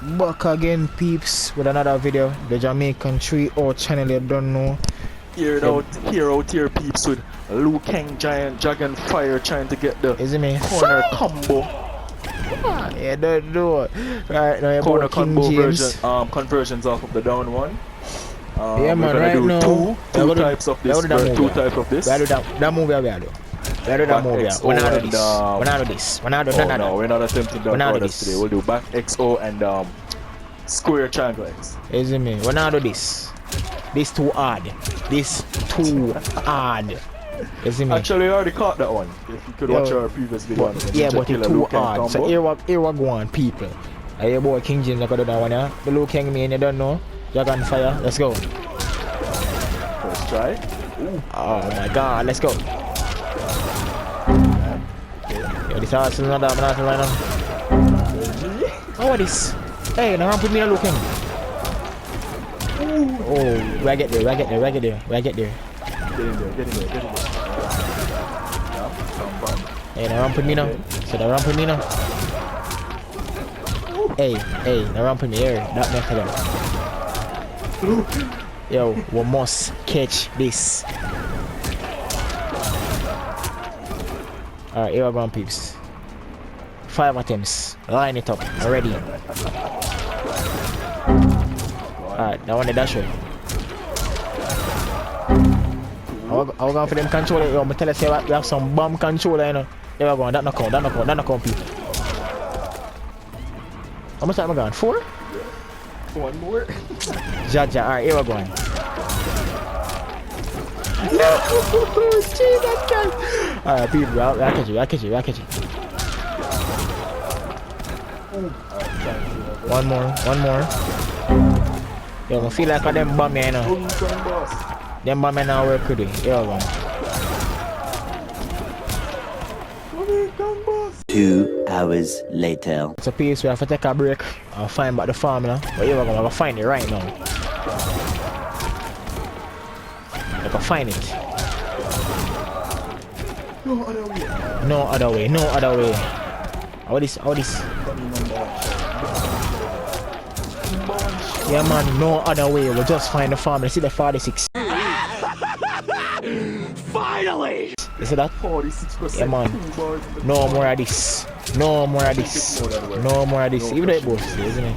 Back again, peeps, with another video. The Jamaican 3-0 channel, you don't know. Here out here, peeps, with Liu Kang giant dragon fire trying to get the corner combo. Yeah, don't know. Right now, you're Corner about King combo James. conversions off of the down one. Yeah, man, we're right gonna now. do two types of this. Two types of this. We do that move, we do. We do that move, XO we're not do and, this. We're not do this. We're not do none of no, that. we're not attempting that orders today. We'll do back XO and square triangle X. You see me? We're not do this. This too hard. This too hard. You see me? Actually, I already caught that one. If you could watch our previous video. Yeah, but it's too hard. So here we go on, people. Hey, your boy King James, I got do that one, yeah? The Liu Kang man, you don't know. Dragon fire. Let's go. First try. Ooh. Oh my god, let's go. Yo, this house is another right now. How are this? Hey, now put me a look in. Oh, I get there. Get in there. Hey, now ramp with me now. So the ramp with me now. Hey, now ramp with me here. That make again. Yo, we must catch this. Alright, here we go, peeps. 5 attempts. Line it up. Ready. Alright, now on the dash way. I'll go for them controller. Yo, I'm telling you, we have some bomb controller, you know. There we go. That no count, people. How much time am I going? 4? One more. Jaja, alright, here we go. No! Jesus Christ! Alright, people, I catch you. One more. Yo, I feel like I them bomb, you know. Them bomb now work with it. Here we go. 2 hours later. It's a piece we have to take a break. I'll find back the farm now. But here we go, I'll find it right now. I can find it. No other way. How this? Yeah man, no other way. We'll just find the farm. Let's see the 46. Finally! You see that? 46%. Yeah man. No more of this. Even though it both, isn't it?